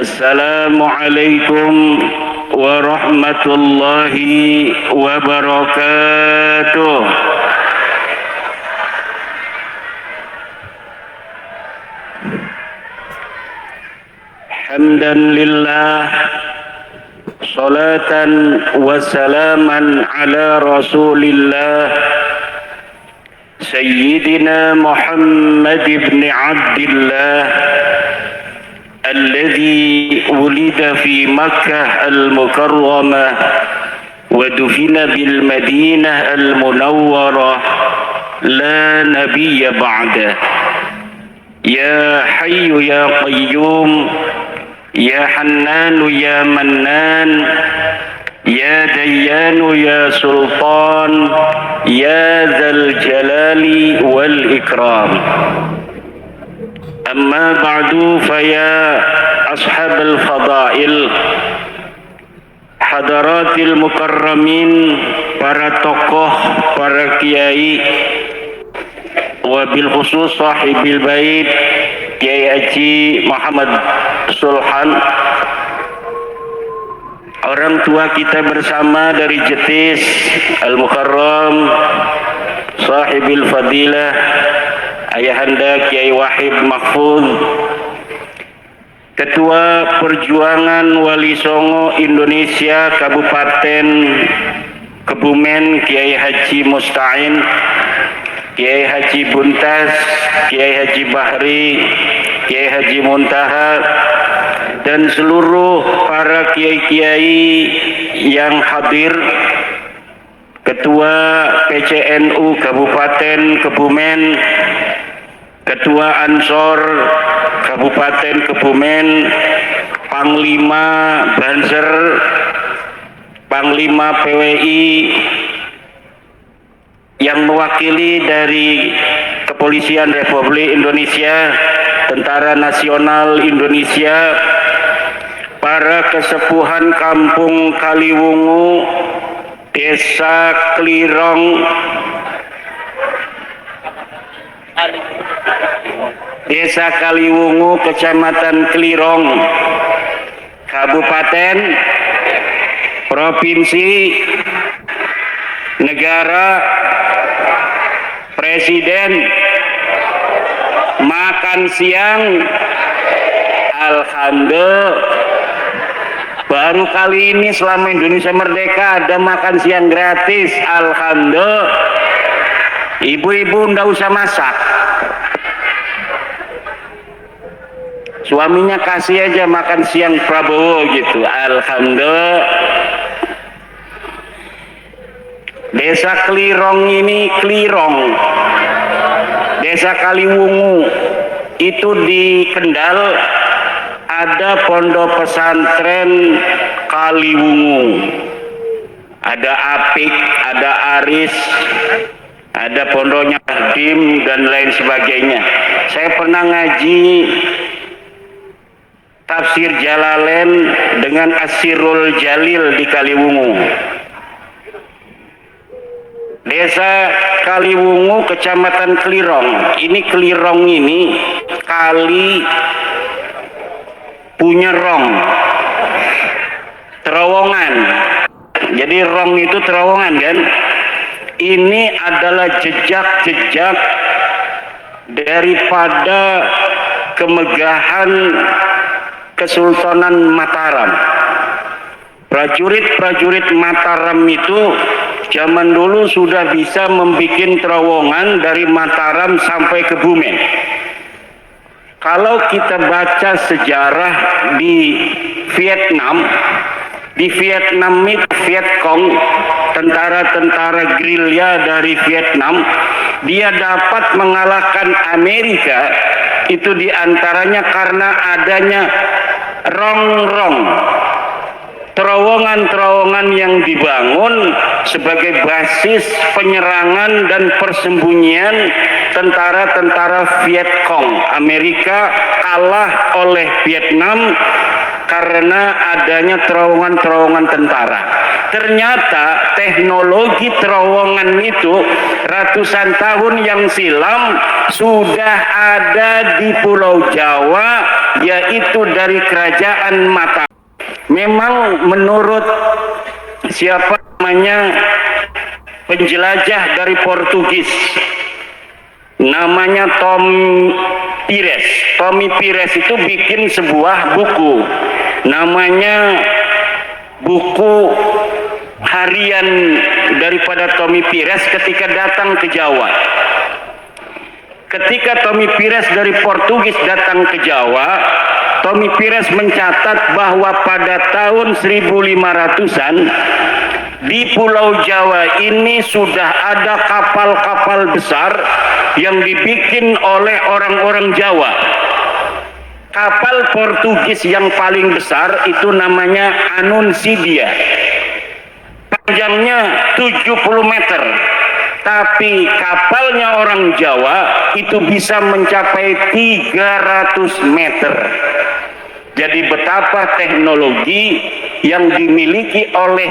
Assalamualaikum warahmatullahi wabarakatuh. Hamdan lillah, salatan wa salaman ala rasulillah Sayyidina Muhammad ibn Abdillah الذي ولد في مكة المكرمة ودفن بالمدينة المنورة لا نبي بعده. يا حي يا قيوم يا حنان يا منان يا ديان يا سلطان يا ذا الجلال والإكرام. Amma ba'du faya ashabal fadail, hadaratil mukarramin, para tokoh, para kiai, wabil khusus sahibil bait Kiai Haji Muhammad Sulhan, orang tua kita bersama dari Jetis Al-Mukarram, sahibil fadilah Ayahanda Kiai Wahid Mahfuz, Ketua Perjuangan Wali Songo Indonesia Kabupaten Kebumen Kiai Haji Musta'in, Kiai Haji Buntas, Kiai Haji Bahri, Kiai Haji Muntaha, dan seluruh para kiai-kiai yang hadir, Ketua PCNU Kabupaten Kebumen, Ketua Ansor Kabupaten Kebumen, Panglima Banser, Panglima PWI yang mewakili dari Kepolisian Republik Indonesia, Tentara Nasional Indonesia, para kesepuhan Kampung Kaliwungu, Desa Klirong, Desa Kaliwungu, Kecamatan Klirong, Kabupaten, Provinsi, Negara, Presiden, makan siang, alhamdulillah. Baru kali ini selama Indonesia merdeka ada makan siang gratis, alhamdulillah. Ibu-ibu ndak usah masak, suaminya kasih aja makan siang Prabowo gitu, alhamdulillah. Desa Klirong ini, Klirong, Desa Kaliwungu, itu di Kendal ada pondok pesantren Kaliwungu, ada Apik, ada Aris, ada pondoknya Dim dan lain sebagainya. Saya pernah ngaji tafsir Jalalain dengan Asirul Jalil di Kaliwungu. Desa Kaliwungu, Kecamatan Klirong. Ini Klirong ini kali punya rong, terowongan. Jadi rong itu terowongan kan? Ini adalah jejak-jejak daripada kemegahan Kesultanan Mataram. Prajurit-prajurit Mataram itu zaman dulu sudah bisa membuat terowongan dari Mataram sampai ke Kebumen. Kalau kita baca sejarah di Vietnam itu Vietcong, tentara-tentara gerilya dari Vietnam, dia dapat mengalahkan Amerika itu diantaranya karena adanya rong-rong, terowongan-terowongan yang dibangun sebagai basis penyerangan dan persembunyian tentara-tentara Vietcong. Amerika kalah oleh Vietnam karena adanya terowongan-terowongan tentara. ternyata teknologi terowongan itu ratusan tahun yang silam sudah ada di Pulau Jawa, yaitu dari kerajaan Mataram. Memang menurut siapa namanya penjelajah dari Portugis, namanya Tommy Pires itu bikin sebuah buku, namanya buku harian daripada Tommy Pires ketika datang ke Jawa. Ketika Tommy Pires dari Portugis datang ke Jawa, Tommy Pires mencatat bahwa pada tahun 1500-an di Pulau Jawa ini sudah ada kapal-kapal besar yang dibikin oleh orang-orang Jawa. Kapal Portugis yang paling besar itu namanya Anuncidia. Panjangnya 70 meter. Tapi kapalnya orang Jawa itu bisa mencapai 300 meter. Jadi betapa teknologi yang dimiliki oleh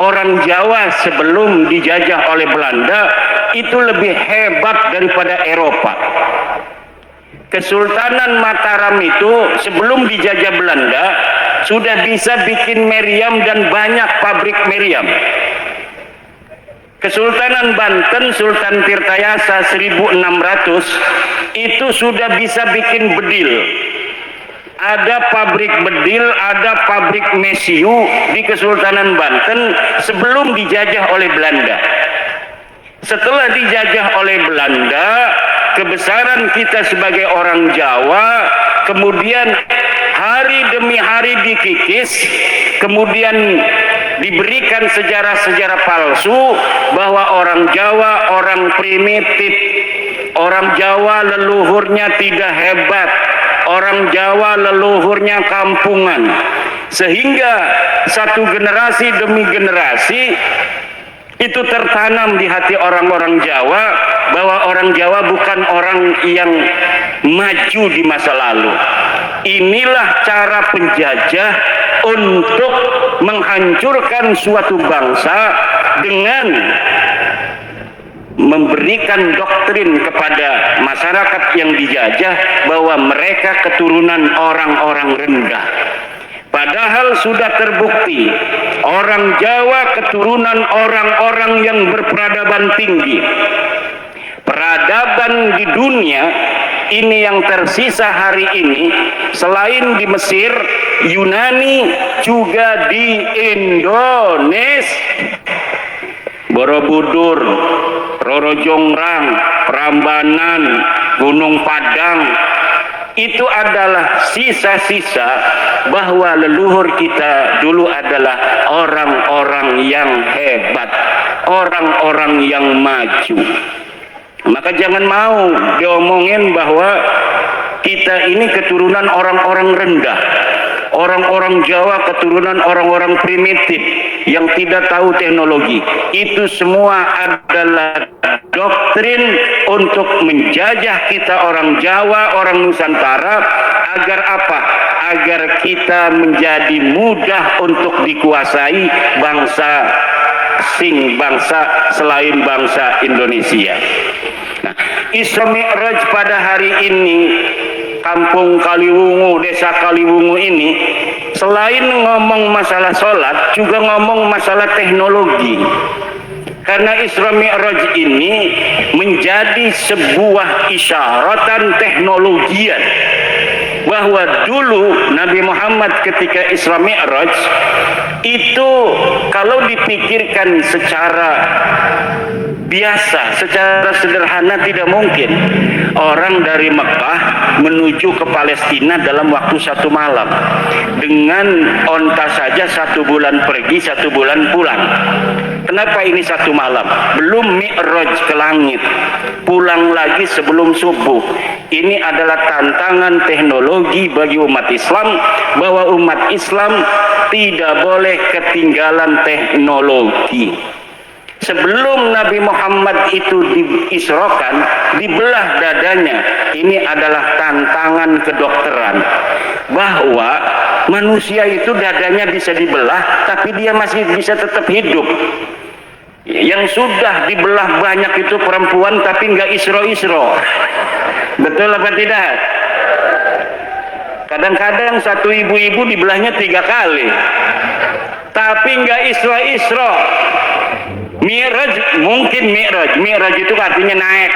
orang Jawa sebelum dijajah oleh Belanda itu lebih hebat daripada Eropa. Kesultanan Mataram itu sebelum dijajah Belanda sudah bisa bikin meriam dan banyak pabrik meriam. Kesultanan Banten, Sultan Tirtayasa 1600 itu sudah bisa bikin bedil. Ada pabrik bedil, ada pabrik mesiu di Kesultanan Banten sebelum dijajah oleh Belanda. Setelah dijajah oleh Belanda, kebesaran kita sebagai orang Jawa kemudian hari demi hari dikikis, kemudian diberikan sejarah-sejarah palsu bahwa orang Jawa orang primitif, orang Jawa leluhurnya tidak hebat, orang Jawa leluhurnya kampungan, sehingga satu generasi demi generasi itu tertanam di hati orang-orang Jawa bahwa orang Jawa bukan orang yang maju di masa lalu. Inilah cara penjajah untuk menghancurkan suatu bangsa dengan memberikan doktrin kepada masyarakat yang dijajah bahwa mereka keturunan orang-orang rendah. Padahal sudah terbukti orang Jawa keturunan orang-orang yang berperadaban tinggi. Peradaban di dunia ini yang tersisa hari ini selain di Mesir, Yunani, juga di Indonesia. Borobudur, Roro Jonggrang, Prambanan, Gunung Padang, itu adalah sisa-sisa bahwa leluhur kita dulu adalah orang-orang yang hebat, orang-orang yang maju. Maka jangan mau diomongin bahwa kita ini keturunan orang-orang rendah, orang-orang Jawa keturunan orang-orang primitif yang tidak tahu teknologi. Itu semua adalah doktrin untuk menjajah kita orang Jawa, orang Nusantara, agar apa? Agar kita menjadi mudah untuk dikuasai bangsa asing, bangsa selain bangsa Indonesia. Nah, Isra Mi'raj pada hari ini, Kampung Kaliwungu, Desa Kaliwungu ini, selain ngomong masalah sholat, juga ngomong masalah teknologi. Karena Isra Mi'raj ini menjadi sebuah isyaratan teknologian bahwa dulu Nabi Muhammad ketika Isra Mi'raj itu kalau dipikirkan secara biasa, secara sederhana tidak mungkin orang dari Mekah menuju ke Palestina dalam waktu 1 malam. Dengan onta saja 1 bulan pergi, 1 bulan pulang. Kenapa ini 1 malam? Belum mi'raj ke langit, pulang lagi sebelum subuh. Ini adalah tantangan teknologi bagi umat Islam, bahwa umat Islam tidak boleh ketinggalan teknologi. Sebelum Nabi Muhammad itu diisrokan, dibelah dadanya. Ini adalah tantangan kedokteran, bahwa Manusia itu dadanya bisa dibelah, tapi dia masih bisa tetap hidup. Yang sudah dibelah banyak itu perempuan, tapi nggak isro-isro. Betul apa tidak? Kadang-kadang satu ibu-ibu dibelahnya 3 kali, tapi nggak isro-isro. Mi'raj, mungkin Mi'raj itu artinya naik.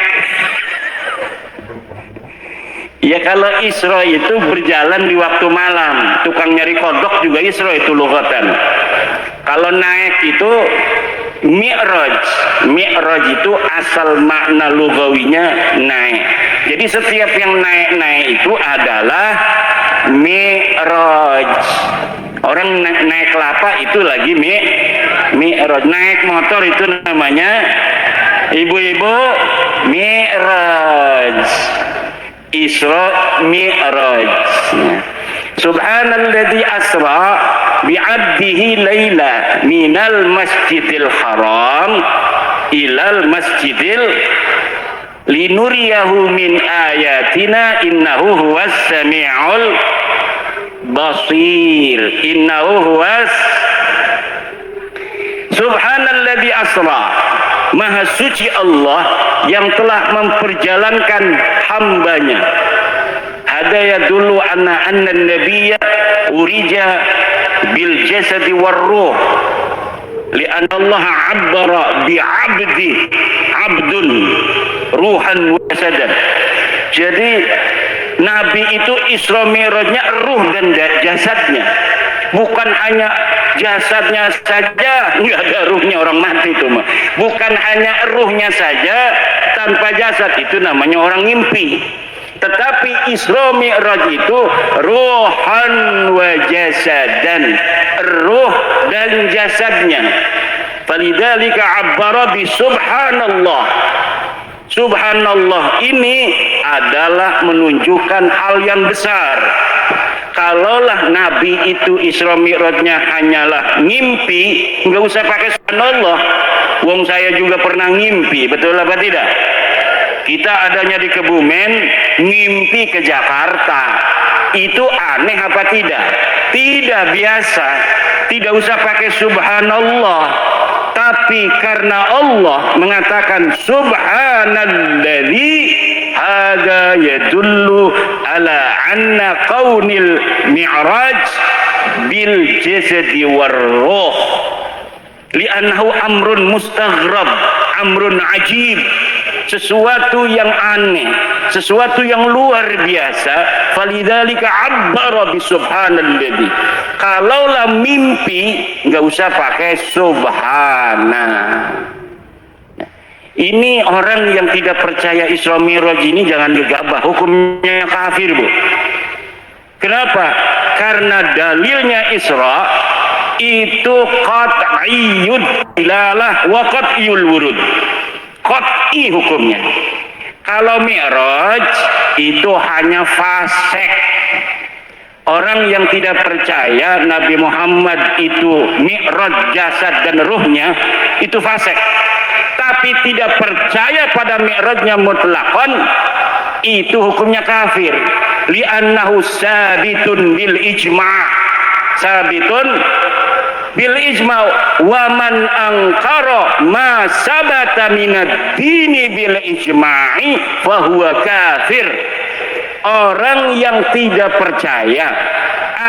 Ya kalau Isra itu berjalan di waktu malam, tukang nyari kodok juga Isra itu lughatan. Kalau naik itu Mi'raj. Mi'raj itu asal makna lughawinya naik. Jadi setiap yang naik-naik itu adalah Mi'raj. Orang naik kelapa itu lagi Mi'raj. Naik motor itu namanya ibu-ibu Mi'raj. Isra Mi'raj. Subhanalladzi asra bi'abdihi laila minal masjidil haram ilal masjidil linuriyahu min ayatina innahu huwas sami'ul basir. Innahu huwas. Subhanalladzi asra, maha suci Allah yang telah memperjalankan hambanya. Hada yadullu anna nabiyya urija bil jasadi war ruh, li'anna Allah 'abbara bi 'abdi 'abdun ruhan wa jasadan. Jadi Nabi itu Isra Mi'rajnya ruh dan jasadnya, bukan hanya jasadnya saja, nggak ada ruhnya, orang mati itu mah. Bukan hanya ruhnya saja tanpa jasad, itu namanya orang ngimpi. Tetapi Isra Mi'raj itu ruhan wa jasadan, ruh dan jasadnya. Falidzalika 'abbara bi subhanallah. Subhanallah ini adalah menunjukkan hal yang besar. Kalaulah Nabi itu Isra Mi'rajnya hanyalah ngimpi, nggak usah pakai subhanallah. Wong saya juga pernah ngimpi, betul apa tidak? Kita adanya di Kebumen, ngimpi ke Jakarta. Itu aneh apa tidak? Tidak biasa. Tidak usah pakai subhanallah. Tapi karena Allah mengatakan subhanalladzi, hada yadullu ala anna qaunil mi'raj bil jasadi war ruh, li'annahu amrun mustaghrab, amrun ajib, sesuatu yang aneh, sesuatu yang luar biasa. Falidzalika 'abbara bi subhanalladzi. Kalaulah mimpi nggak usah pakai subhana. Ini orang yang tidak percaya Isra Mi'raj ini jangan digabah, hukumnya kafir, Bu. Kenapa? Karena dalilnya Isra itu qat'iyyud dilalah wa qat'iyyul wurud. Qat'i hukumnya. Kalau Mi'raj itu hanya fasik. Orang yang tidak percaya Nabi Muhammad itu Mi'raj jasad dan ruhnya, itu fasik. Tapi tidak percaya pada Mi'rajnya mutlaqan, itu hukumnya kafir. Li'annahu sabitun bil ijma'. Sabitun bil ijma'. Wa man angkara ma sabata minad dini bil ijma'i fahuwa kafir. Orang yang tidak percaya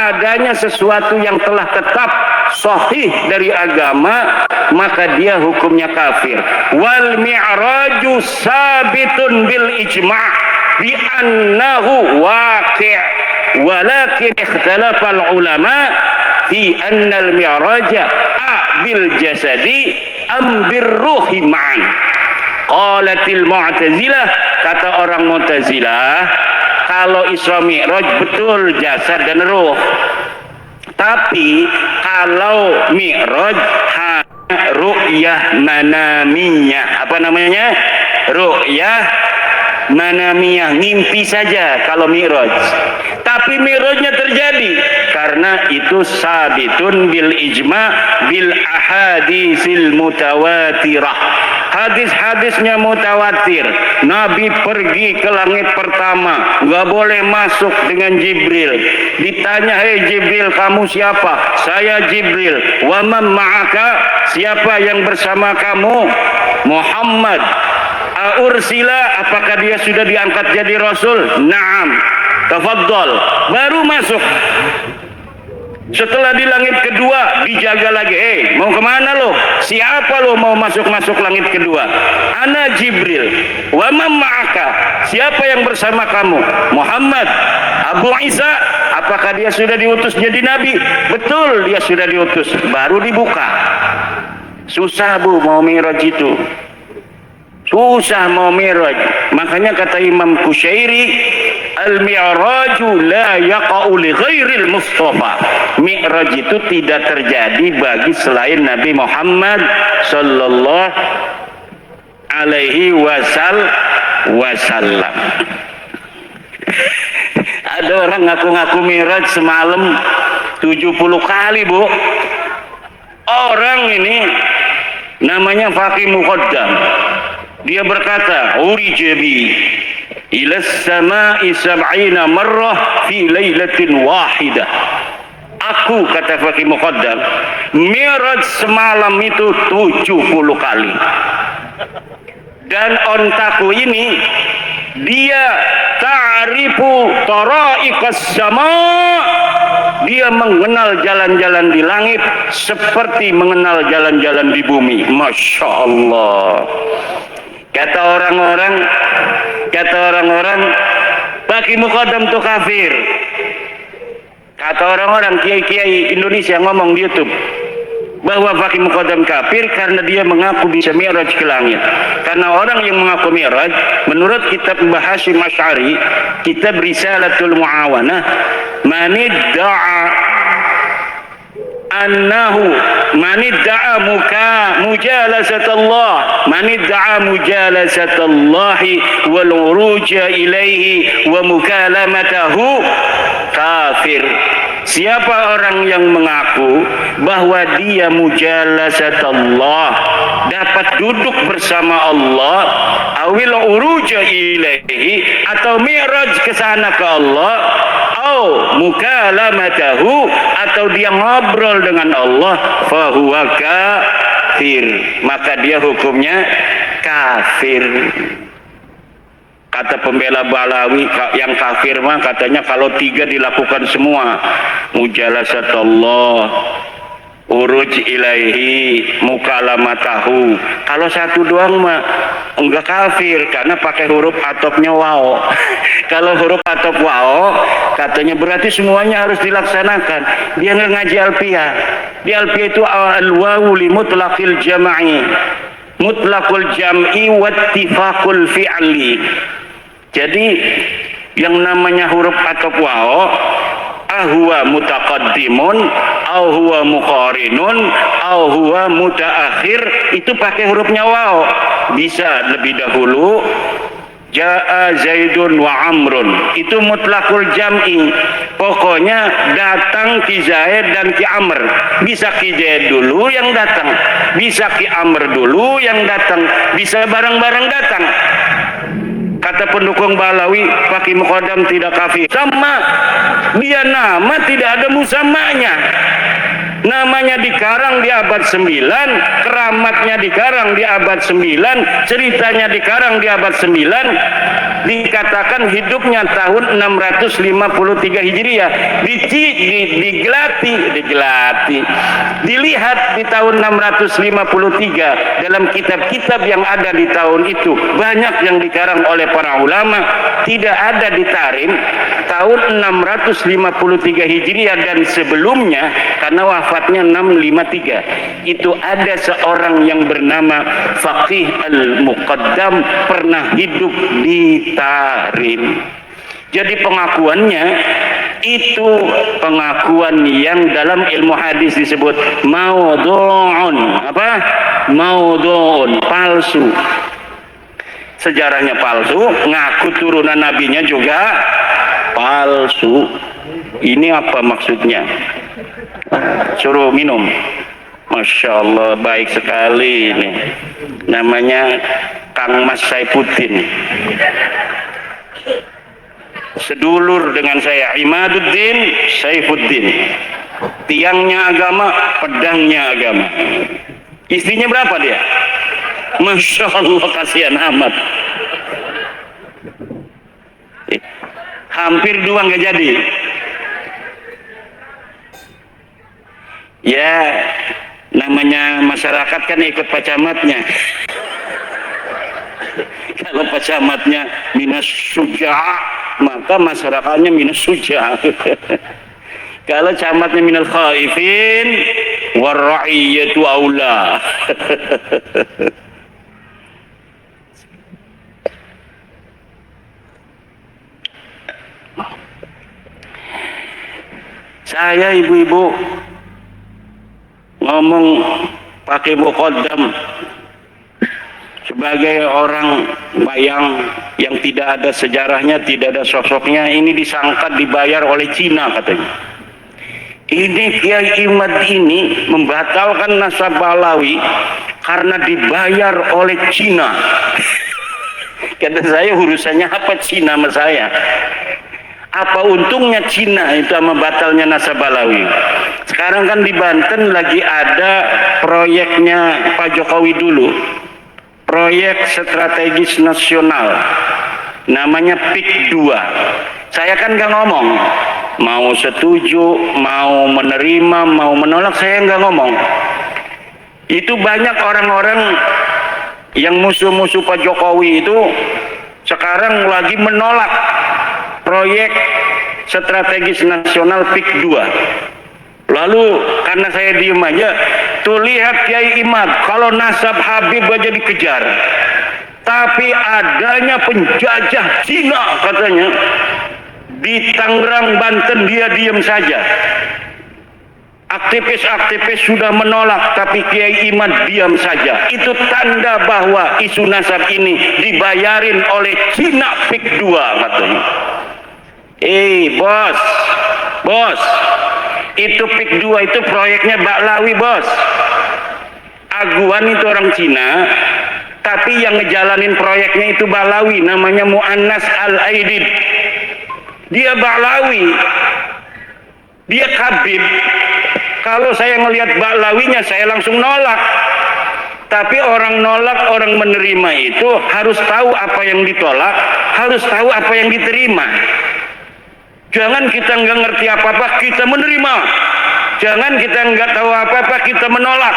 adanya sesuatu yang telah tetap sahih dari agama, maka dia hukumnya kafir. Wal mi'raju sabitun bil ijma' bi annahu waqi', walakin ikhtalafa al ulama fi anna al mi'raja bil jasadi am bir ruhi ma'an. Qalatil mu'tazilah, kata orang Mu'tazilah, kalau Isra Mi'raj betul jasad dan ruh. Tapi kalau Mi'raj hanya ru'yah manamiyah. Apa namanya? Ru'yah manamiyah, ngimpi saja kalau mi'raj. Tapi mi'rajnya terjadi karena itu sabitun bil ijma bil ahadisil mutawatirah. Hadis-hadisnya mutawatir. Nabi pergi ke langit pertama, nggak boleh masuk dengan Jibril. Ditanya, hei Jibril, kamu siapa? Saya Jibril. Wa man ma'aka? Siapa yang bersama kamu? Muhammad. Ursila, apakah dia sudah diangkat jadi rasul? Naam. Tafadhal. Baru masuk. Setelah di langit kedua dijaga lagi. Mau kemana lo? Siapa lo mau masuk langit kedua? Ana Jibril. Wa man ma'aka? Siapa yang bersama kamu? Muhammad. Abu Isa, apakah dia sudah diutus jadi nabi? Betul, dia sudah diutus. Baru dibuka. Susah bu mau mi'raj itu. Susah mau mi'raj. Makanya kata Imam Kusyairi, al-mi'raju la yaqa'u li ghairil Mustafa. Mi'raj itu tidak terjadi bagi selain Nabi Muhammad sallallahu alaihi wasallam. Ada orang ngaku-ngaku mi'raj semalam 70 kali bu. Orang ini namanya Faqih Muqaddam. Dia berkata, urijabi ila samai sab'ina marrah fi lailatin wahidah. Aku, kata Faqih Muqaddam, mi'raj semalam itu 70 kali. Dan ontaku ini dia ta'rifu tara'iqas sama, dia mengenal jalan-jalan di langit seperti mengenal jalan-jalan di bumi. Masya Allah. Kata orang-orang Faqih Muqaddam itu kafir. Kata orang-orang kiai-kiai Indonesia ngomong di YouTube bahwa Faqih Muqaddam kafir karena dia mengaku bisa mi'raj ke langit. Karena orang yang mengaku mi'raj, menurut kitab Mbah Hasyim Asy'ari, kitab Risalatul Mu'awanah, manidda'a annahu manidda'a mujalasatullah wal uruja ilaihi wa mukalamatahu kafir. Siapa orang yang mengaku bahwa dia mujalasatullah, dapat duduk bersama Allah, awil uruja ilaihi, atau mi'raj ke sana ke Allah, au mukalamatahu, atau dia ngobrol dengan Allah, fahuwa kafir, maka dia hukumnya kafir. Kata pembela Balawi yang kafir mah katanya kalau 3 dilakukan semua, mujalasatullah, uruj ilaihi, mukalamatahu. Kalau 1 doang mah enggak kafir karena pakai huruf atofnya waw. Kalau huruf atof waw katanya berarti semuanya harus dilaksanakan. Dia nggak ngaji alfiyah. Di alfiyah itu al-wawu li mutlaqil jam'i, mutlaqul jam'i wattifaqul fi'li. Jadi yang namanya huruf atop waw, huwa mutaqaddimun au huwa muqarinun au huwa mutaakhir, itu pakai hurufnya waw. Bisa lebih dahulu, jaa Zaidun wa Amrun, itu mutlaqul jam'i. Pokoknya datang Ki Zaid dan Ki Amr. Bisa Ki Zaid dulu yang datang, bisa Ki Amr dulu yang datang, bisa bareng-bareng datang. Kata pendukung Balawi, Faqih Muqaddam tidak kafir. Sama, dia nama tidak ada musamanya. Namanya dikarang di abad 9, keramatnya dikarang di abad 9, ceritanya dikarang di abad 9, dikatakan hidupnya tahun 653 Hijriah, digelati, dilihat di tahun 653 dalam kitab-kitab yang ada di tahun itu, banyak yang dikarang oleh para ulama, tidak ada di Tarim tahun 653 Hijriah dan sebelumnya, karena wafatnya 653. Itu ada seorang yang bernama Faqih Al-Muqaddam pernah hidup di Tarim. Jadi pengakuannya itu pengakuan yang dalam ilmu hadis disebut maudhu'un. Apa? Maudhu'un, palsu. sejarahnya palsu, ngaku turunan nabinya juga palsu. Ini apa maksudnya? Suruh minum. Masya Allah, baik sekali ini. Namanya Kang Mas Saifuddin. Sedulur dengan saya, Imaduddin Saifuddin. Tiangnya agama, pedangnya agama. Istrinya berapa dia? Masya Allah, kasihan amat. Hampir 2 nggak jadi. Ya, namanya masyarakat kan ikut Pak Camatnya. Kalau Pak Camatnya minas suja, maka masyarakatnya minas suja. Kalau camatnya minal khaifin, warra'iyatu aula. Saya ibu-ibu ngomong pakai muqaddam sebagai orang bayang yang tidak ada sejarahnya, tidak ada sosoknya. Ini disangka dibayar oleh Cina katanya. Ini Kiai Imad ini membatalkan nasab Balawi karena dibayar oleh Cina. Kata saya, urusannya apa Cina sama saya? Apa untungnya Cina itu sama batalnya nasab Balawi? Sekarang kan di Banten lagi ada proyeknya Pak Jokowi dulu, proyek strategis nasional, namanya PIK 2. Saya kan nggak ngomong, mau setuju, mau menerima, mau menolak, saya nggak ngomong. Itu banyak orang-orang yang musuh-musuh Pak Jokowi itu sekarang lagi menolak proyek strategis nasional PIK 2. Lalu karena saya diem aja, tuh lihat Kiai Imad, kalau nasab Habib aja dikejar, tapi adanya penjajah Cina katanya di Tangerang, Banten, dia diem saja. Aktivis-aktivis sudah menolak, tapi Kiai Imad diam saja. Itu tanda bahwa isu nasab ini dibayarin oleh Cina PIK 2 katanya. Bos, itu PIK 2 itu proyeknya Baklawi, bos. Aguan itu orang Cina, tapi yang ngejalanin proyeknya itu Baklawi, namanya Mu'annas Al-Aidid. Dia Baklawi, dia Habib. Kalau saya ngelihat Baklawinya, saya langsung nolak. Tapi orang nolak, orang menerima itu harus tahu apa yang ditolak, harus tahu apa yang diterima. Jangan kita nggak ngerti apa-apa, kita menerima. Jangan kita nggak tahu apa-apa, kita menolak.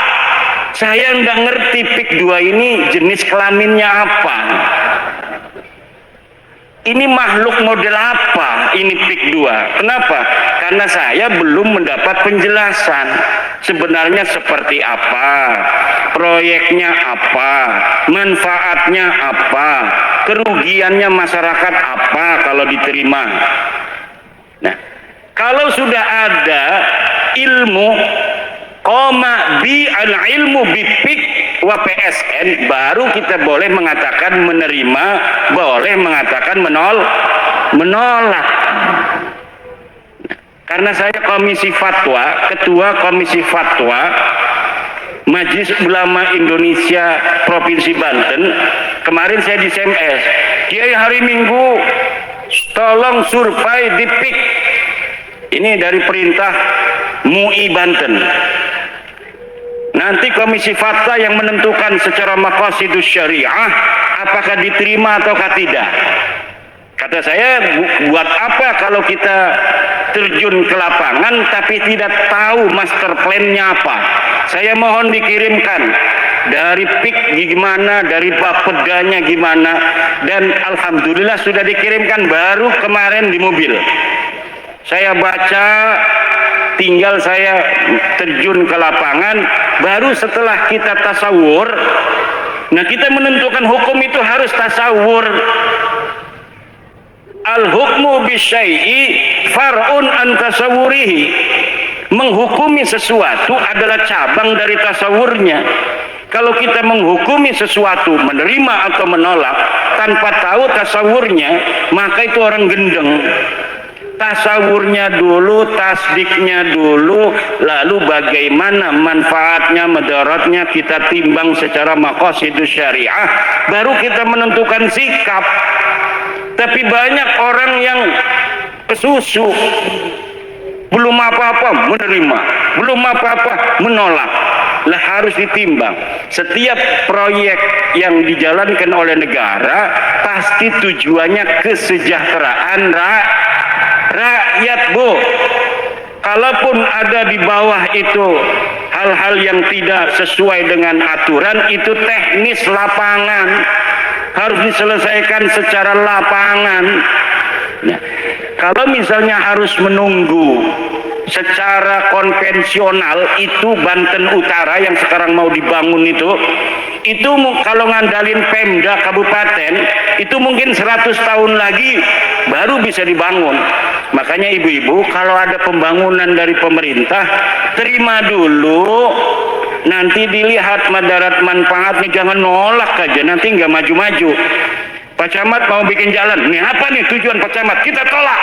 Saya nggak ngerti PIK 2 ini jenis kelaminnya apa. Ini makhluk model apa ini PIK 2? Kenapa? Karena saya belum mendapat penjelasan. Sebenarnya seperti apa? Proyeknya apa? Manfaatnya apa? Kerugiannya masyarakat apa kalau diterima? Nah, kalau sudah ada ilmu ilmu bipik wa PSN, baru kita boleh mengatakan menerima, boleh mengatakan menolak. Karena saya komisi fatwa, ketua komisi fatwa Majelis Ulama Indonesia Provinsi Banten, kemarin saya di SMS, Kiai hari Minggu tolong survei di PIK. Ini dari perintah MUI Banten. Nanti komisi fatwa yang menentukan secara maqasidus syariah apakah diterima ataukah tidak. Kata saya, buat apa kalau kita terjun ke lapangan tapi tidak tahu master plan-nya apa? Saya mohon dikirimkan dari PIK gimana, dari Bapedanya gimana, dan alhamdulillah sudah dikirimkan baru kemarin di mobil. Saya baca, tinggal saya terjun ke lapangan, baru setelah kita tasawur. Nah, kita menentukan hukum itu harus tasawur. Al-hukmu bisyai'i far'un an tasawurihi. Menghukumi sesuatu adalah cabang dari tasawurnya. Kalau kita menghukumi sesuatu, menerima atau menolak tanpa tahu tasawurnya, maka itu orang gendeng. Tasawurnya dulu, tasdiknya dulu, lalu bagaimana manfaatnya, mudaratnya kita timbang secara maqasidus syariah, baru kita menentukan sikap. Tapi banyak orang yang kesusu, belum apa-apa menerima, belum apa-apa menolak. Lah harus ditimbang. Setiap proyek yang dijalankan oleh negara pasti tujuannya kesejahteraan rakyat, Bu. Kalaupun ada di bawah itu hal-hal yang tidak sesuai dengan aturan, itu teknis lapangan, harus diselesaikan secara lapangan. Nah, kalau misalnya harus menunggu secara konvensional, itu Banten Utara yang sekarang mau dibangun itu kalau ngandalin Pemda kabupaten itu mungkin 100 tahun lagi baru bisa dibangun. Makanya ibu-ibu, kalau ada pembangunan dari pemerintah, terima dulu, nanti dilihat madarat manfaatnya, jangan nolak aja, nanti nggak maju-maju. Pak Camat mau bikin jalan, nih apa nih tujuan Pak Camat, kita tolak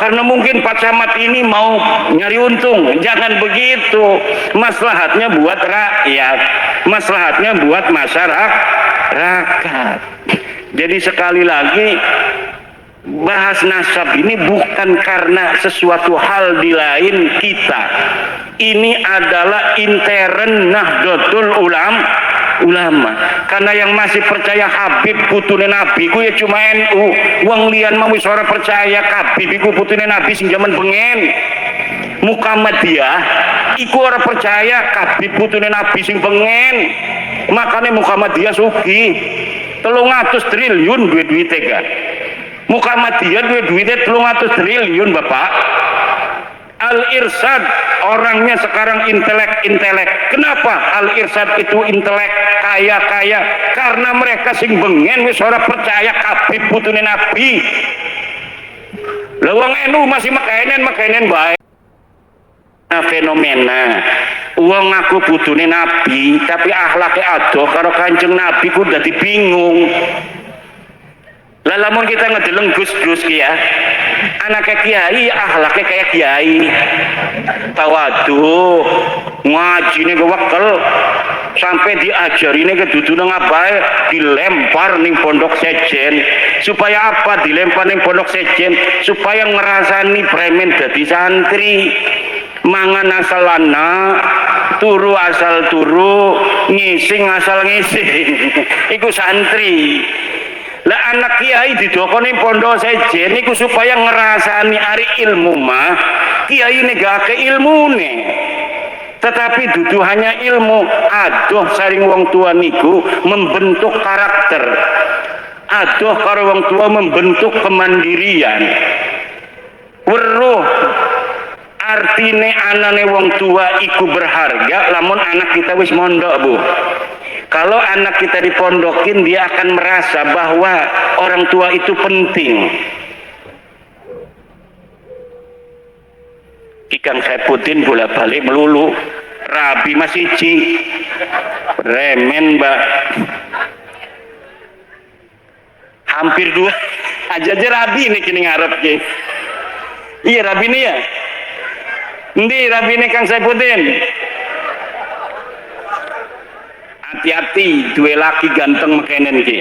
karena mungkin Pak Camat ini mau nyari untung. Jangan begitu, maslahatnya buat rakyat, maslahatnya buat masyarakat. Jadi sekali lagi, bahas nasab ini bukan karena sesuatu hal di lain kita. Ini adalah intern Nahdlatul Ulama. Karena yang masih percaya Habib putune Nabi ku ya cuma NU. Wong liyan mau wis ora percaya Habib iku putune Nabi sing jaman bengen. Muhammadiyah iku ora percaya Habib putune Nabi sing bengen. Makane Muhammadiyah sugih. 300 triliun duit-duite kan. Muhammadiyah duit-duite 300 triliun, Bapak. Al-Irsyad orangnya sekarang intelek. Kenapa Al-Irsyad itu intelek, kaya? Karena mereka sing bengen wis ora percaya Habib putune Nabi. Lah wong NU masih makainen bae. Fenomena wong ngaku putune Nabi tapi akhlake adoh karo Kanjeng Nabi ku dadi bingung. Lah lamun kita ngedeleng Gus-Gus ki ya, anaknya kiai akhlaknya kayak kiai, tawadhu, ngajine kewekel, sampai diajarine kedudune ngapae, dilempar ning pondok sejen. Supaya apa dilempar ning pondok sejen? Supaya ngerasani premen dadi santri, mangan asal lana, turu asal turu, ngising asal ngising. Iku santri. Lah anak kiai didokoni pondok sejen niku supaya ngerasani ari ilmu mah kiai negake ilmune, tetapi dudu hanya ilmu. Adoh saring wong tua niku membentuk karakter, adoh karo wong tua membentuk kemandirian. Weruh artine anane wong tua iku berharga lamun anak kita wis mondok, Bu. Kalau anak kita dipondokin, dia akan merasa bahwa orang tua itu penting. Ikang Saifuddin bolak-balik melulu, Rabi masih ci, remen Mbak. Hampir 2 aja Rabi ini kini ngarep ki. Iya Rabi ini ya. Ndi Rabi ini Kang Saifuddin. Hati-hati, dua laki ganteng mekenen ki.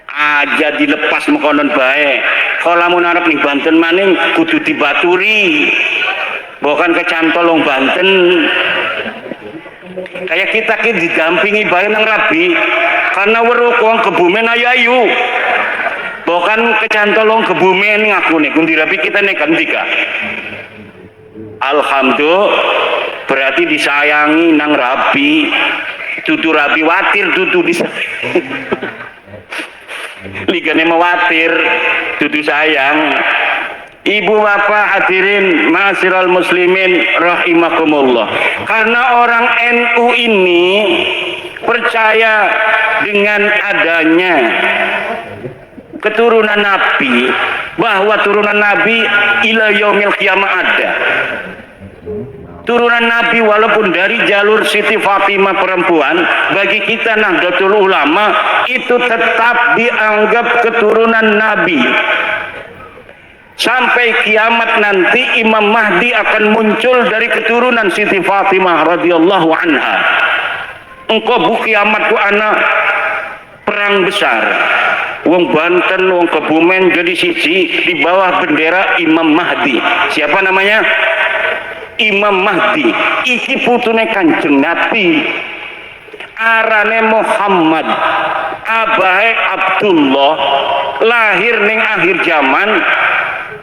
Aja dilepas mekonon bae. Kalau mau narap nih Banten maning kudu dibaturi. Bukan kecantolong Banten. Kayak kita ki didampingi bae nang Rabi. Karena weruh wong Kebumen ayu. Bukan kecantolong Kebumen ngaku nih kundi Rabi kita nek kandika. Alhamdulillah, berarti disayangi nang Rabi. Dudu Rabi watir, dudu disayang. Ligane mewatir, dudu sayang. Ibu bapak hadirin ma'asyiral muslimin rahimakumullah. Karena orang NU ini percaya dengan adanya keturunan Nabi, bahwa turunan Nabi ila yaumil qiyamah ada. turunan Nabi walaupun dari jalur Siti Fatimah perempuan, bagi kita Nahdlatul Ulama itu tetap dianggap keturunan Nabi. Sampai kiamat nanti Imam Mahdi akan muncul dari keturunan Siti Fatimah radhiyallahu anha. Engkau bu kiamat ku anak perang besar. Wong Banten, wong Kebumen jadi siji di bawah bendera Imam Mahdi. Siapa namanya? Imam Mahdi. Iki putune Kanjeng Nabi. Arane Muhammad. Abahe Abdullah. Lahir ning akhir zaman.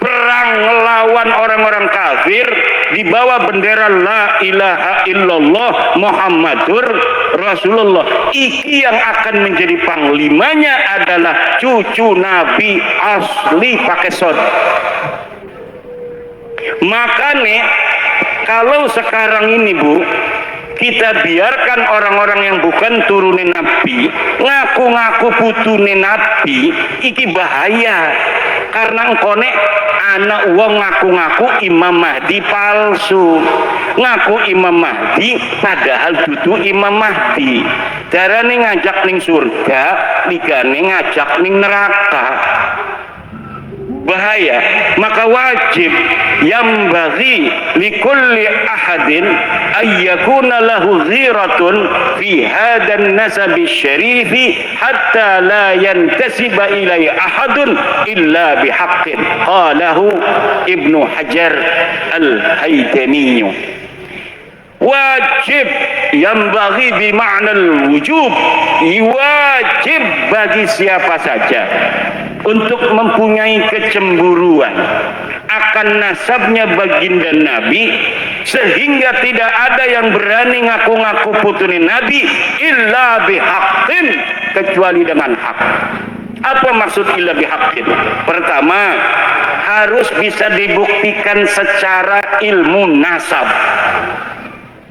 Perang melawan orang-orang kafir di bawah bendera la ilaha illallah Muhammadur Rasulullah. Iki yang akan menjadi panglimanya adalah cucu Nabi asli pakai sod. Makanya kalau sekarang ini Bu, kita biarkan orang-orang yang bukan turunin Nabi ngaku-ngaku putune Nabi, iki bahaya. Karena engkone anak uang ngaku-ngaku Imam Mahdi palsu, ngaku Imam Mahdi padahal dudu Imam Mahdi. Darane ngajak ning surga, ligane ngajak ning neraka. Bahaya. Maka wajib yang bagi likulli ahadin ayyakuna lahu ziratun fi hadan nasabi syarifi hatta la yantasiba ilai ahadun illa bihaqqin. Qalahu Ibnu Hajar Al-Haytami. Wajib yang bagi bimakna wujub, wajib bagi siapa saja untuk mempunyai kecemburuan akan nasabnya baginda Nabi, sehingga tidak ada yang berani ngaku-ngaku putune Nabi illa bihaqqin, kecuali dengan hak. Apa maksud illa bihaqqin? Pertama, harus bisa dibuktikan secara ilmu nasab.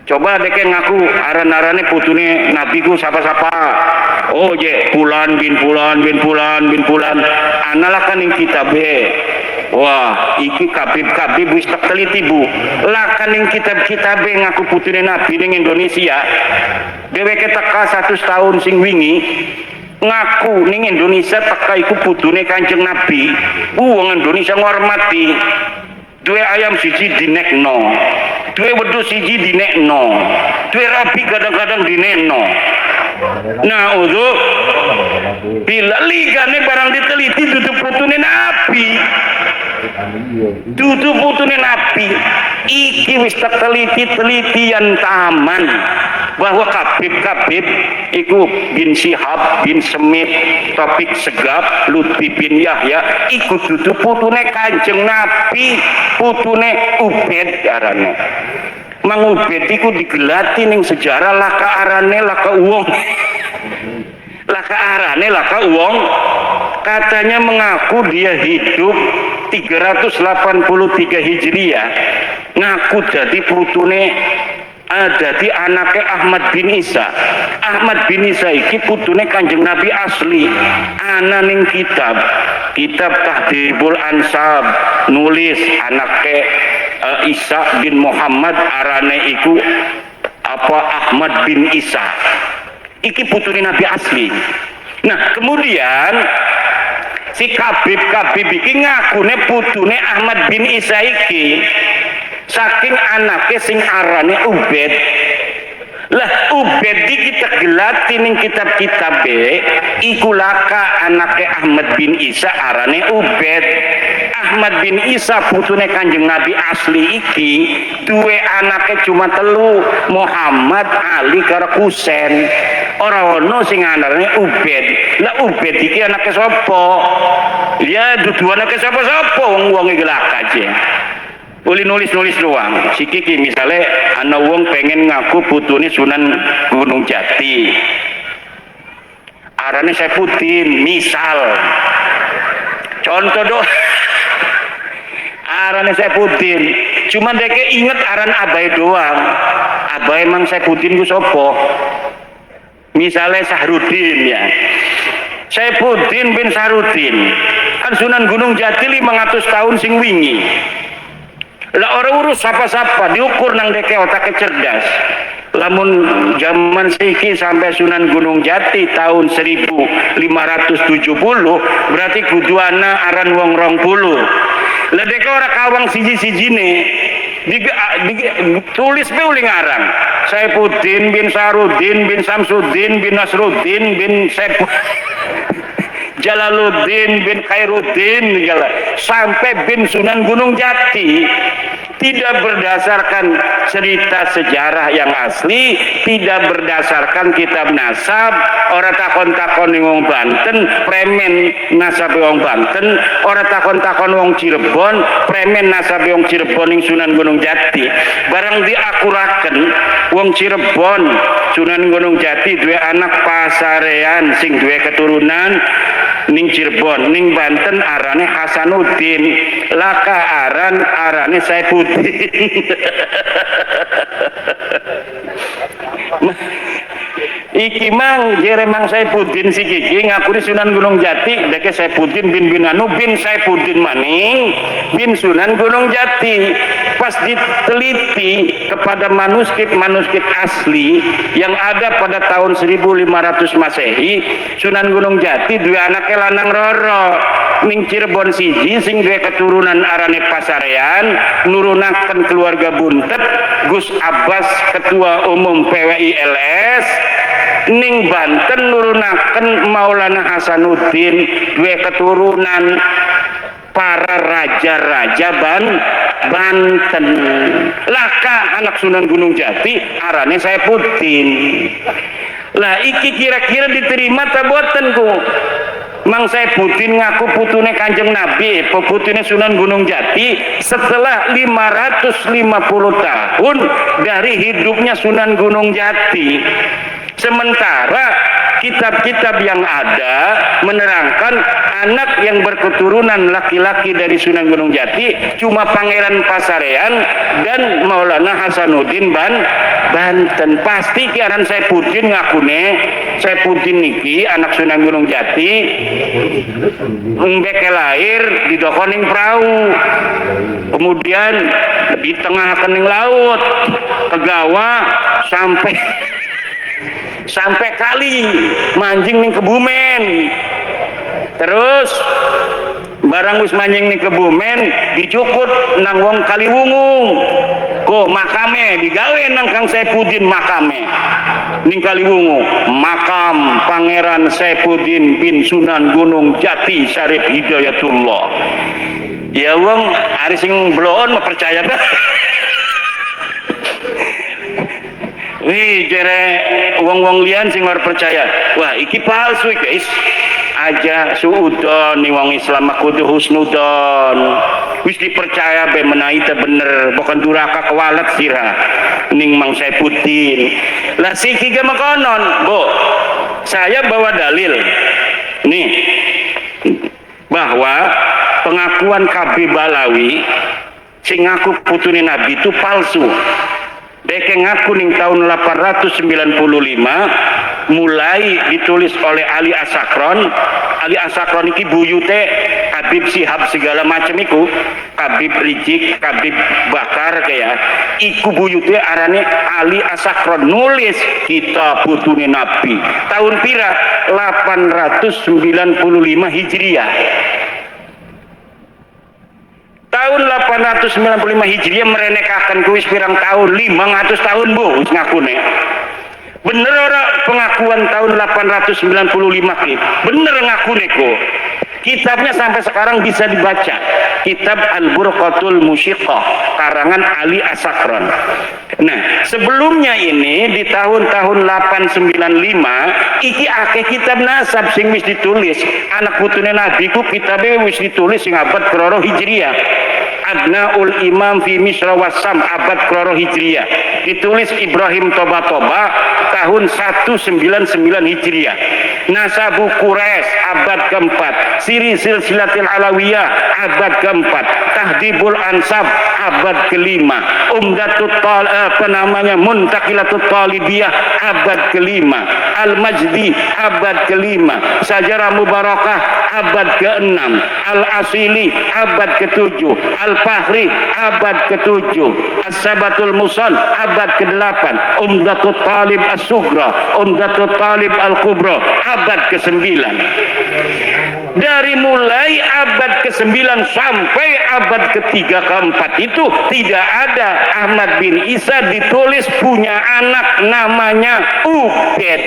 Coba dek ngaku aran-arane putune Nabi ku siapa-siapa. Oh je Fulan bin Fulan bin Fulan bin Fulan. Analah kan ing kitabe. Wah, iki kabib wis tak teliti Bu. Lah kan ing kitab-kitabe ngaku putune Nabi ning Indonesia. Dheweke teka 100 tahun sing wingi ngaku ning Indonesia teka iku putune Kanjeng Nabi. Wong Indonesia ngormati. Duwe ayam siji dinekno, duwe wedhus siji dinekno, duwe rabi kadang-kadang dinekno. Nah, udah bila ligane barang diteliti dudu putune Nabi. Dudu putune Nabi. Iki wis teliti-telitian taman bahwa kabib iku bin Syihab bin Semit, Topik Segap, Lutfi bin Yahya iku dudu putune Kanjeng Nabi, putune Ubed arane. Mang Ubed iku digelati ning sejarah laka arane laka uwong. Laka arane laka uwong. Katanya mengaku dia hidup 383 Hijriah, ngaku jadi putune jadi anaknya Ahmad bin Isa. Ahmad bin Isa iki putune Kanjeng Nabi asli. Ana ning kitab Tahdhibul Ansab nulis anaknya Isa bin Muhammad arane iku apa Ahmad bin Isa. Iki putune Nabi asli. Nah, kemudian si kabib iki ngakune putune Ahmad bin Isa iki saking anaknya sing arane Ubed. Lah Ubed iki kita gelati ning kitab-kitab iku laka anaknya Ahmad bin Isa arane Ubed. Ahmad bin Isa putune Kanjeng Nabi asli iki duwe anaknya cuma telu, Muhammad, Ali karo Husain. Ora ono sing anake Ubed. Lah Ubed iki anake sapa? Ya dudu anake sapa-sapa wong iki laka aja. Boleh nulis-nulis doang. Sikiki misalnya ana wong pengen ngaku putune Sunan Gunung Jati. Arane Saifuddin, misal. Contoh doang. Arane Saifuddin. Cuma deke inget aran abai doang. Abai mang Saifuddin ku sapa? Misalnya Sahrudin ya. Saifuddin bin Sahrudin. Kan Sunan Gunung Jati 500 tahun sing wingi. Lah orang urus sapa-sapa diukur nang deke otaknya cerdas. Lamun zaman siki sampai Sunan Gunung Jati tahun 1570 berarti kudu ana aran wong 20. Lah deke ora kawang siji-sijine tulis be uling aran. Saifuddin bin Sarudin bin Samsuddin bin Nasruddin bin Jalaluddin bin Khairuddin sampai bin Sunan Gunung Jati, tidak berdasarkan cerita sejarah yang asli, tidak berdasarkan kitab nasab. Orang takon-takon wong Banten premen nasab wong Banten, orang takon-takon wong Cirebon premen nasab wong Cirebon ing Sunan Gunung Jati. Barang diakuraken wong Cirebon Sunan Gunung Jati duwe anak pasarean sing duwe keturunan ning Cirebon, ning Banten arane Hasanuddin, laka arane Saifuddin. Iki mang jere mang Saifuddin si Kiki ngakuni Sunan Gunung Jati, deke Saifuddin bin anu bin Saifuddin maning bin Sunan Gunung Jati. Pas diteliti kepada manuskrip asli yang ada pada tahun 1500 Masehi, Sunan Gunung Jati dua anaknya lanang roro ning Cirebon siji sing duwe keturunan arane pasarean nurunaken keluarga buntet Gus Abbas ketua umum PWI-LS, ning Banten nurunaken Maulana Hasanuddin duwe keturunan para raja-raja Banten. Laka anak Sunan Gunung Jati arane Saifuddin. Lah iki kira-kira diterima ta boten ku? Mang Saifuddin ngaku putune Kanjeng Nabi, putune Sunan Gunung Jati setelah 550 tahun dari hidupnya Sunan Gunung Jati. Sementara kitab-kitab yang ada menerangkan anak yang berketurunan laki-laki dari Sunan Gunung Jati cuma Pangeran Pasarean dan Maulana Hasanuddin Banten. Pasti kiaran Saifuddin ngakune Saifuddin niki anak Sunan Gunung Jati mbeke lahir di dokoning perahu, kemudian di tengah kening laut kegawa sampai kali manjing ning Kebumen, terus barang wis manjing ning Kebumen dicukut nang wong Kaliwungu, kok makame digawe nang Kang Saifuddin makame ning Kaliwungu, makam Pangeran Saifuddin bin Sunan Gunung Jati Syarif Hidayatullah. Ya wong ari sing bloon mah percaya dah. Wih, jere wong-wong lian sing luar percaya. Wah, iki palsu guys. Aja suudon nih wong Islam kudu husnudon. Wis dipercaya be menawi teh bener, bukan duraka kewalet sira. Ning Mang Saifuddin. Lah siki ge makonon, Bu. Saya bawa dalil. Nih. Bahwa pengakuan KB Balawi sing ngaku putune Nabi itu palsu. Deke ngaku ning tahun 895 mulai ditulis oleh Ali Asakron. Ali Asakron iki buyute Habib Sihab segala macam iku, Habib Rijik, Habib Bakar kayak iku buyute arane Ali Asakron nulis kitab putune Nabi tahun pira 895 Hijriah. Tahun 895 Hijriah merenekakan kuis pirang tahun 500 tahun Bu ngakune. Bener ora pengakuan tahun 895 ki? Bener ngakune ku. Kitabnya sampai sekarang bisa dibaca. Kitab Al-Burqatul Musyiqah karangan Ali Asakron. Nah, sebelumnya ini di tahun-tahun 895 iki akeh kitab nasab sing wis ditulis. Anak putune Nabi ku kitabe wis ditulis sing abad keloro Hijriah. Abnaul Imam fi Misra Wassam abad keloro Hijriah. Ditulis Ibrahim Toba tahun 199 Hijriah. Nasabu Quraisy abad keempat, Siri Silsilatil Alawiyah abad keempat, Tahdibul Ansab abad kelima, Muntaqilatut Talibiyah abad kelima, Al-Majdi abad kelima, Sajarah Mubarakah abad ke-6, Al-Asili abad ke-7, Al-Fahri abad ke-7, As-Sabatul Musal abad ke-8, Umdatul Talib As-Sughra, Umdatul Talib Al-Kubra abad ke-9. Dari mulai abad ke-9 sampai abad ke-3 ke-4 itu tidak ada Ahmad bin Isa ditulis punya anak namanya Ubed.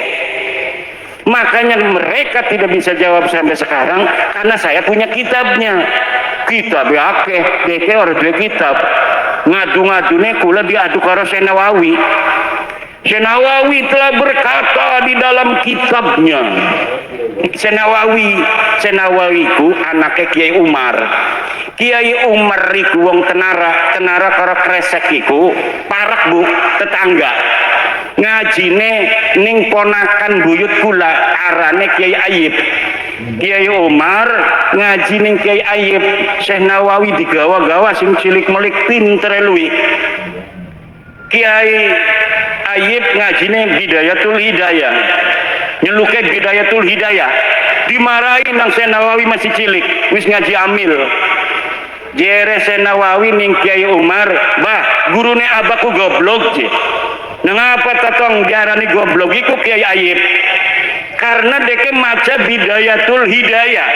Makanya mereka tidak bisa jawab sampai sekarang karena saya punya kitabnya. Kitab akeh, deke ora duwe kitab. Ngadu-ngadune kula diadu karo Senawawi. Senawawi telah berkata di dalam kitabnya. Senawawiku anaknya Kiai Umar. Kiai Umar iku wong tenara karo kresek iku parak Bu, tetangga. Ngajine ning ponakan buyut kula arane Kiai Ayib. Kiai Umar ngaji ning Kiai Ayib. Syekh Nawawi digawa-gawa sing cilik-melik pinter luwi. Kiai Ayib ngajine Bidayatul Hidayah. Nyeluke Bidayatul Hidayah. Dimarahi nang Syekh Nawawi masih cilik, wis ngaji amil. Jere Syekh Nawawi ning Kiai Umar, "Bah, gurune abaku goblok, Je." Nengapa tatong jarani goblok iku Kiai Ayib? Karena deke maca Bidayatul Hidayah.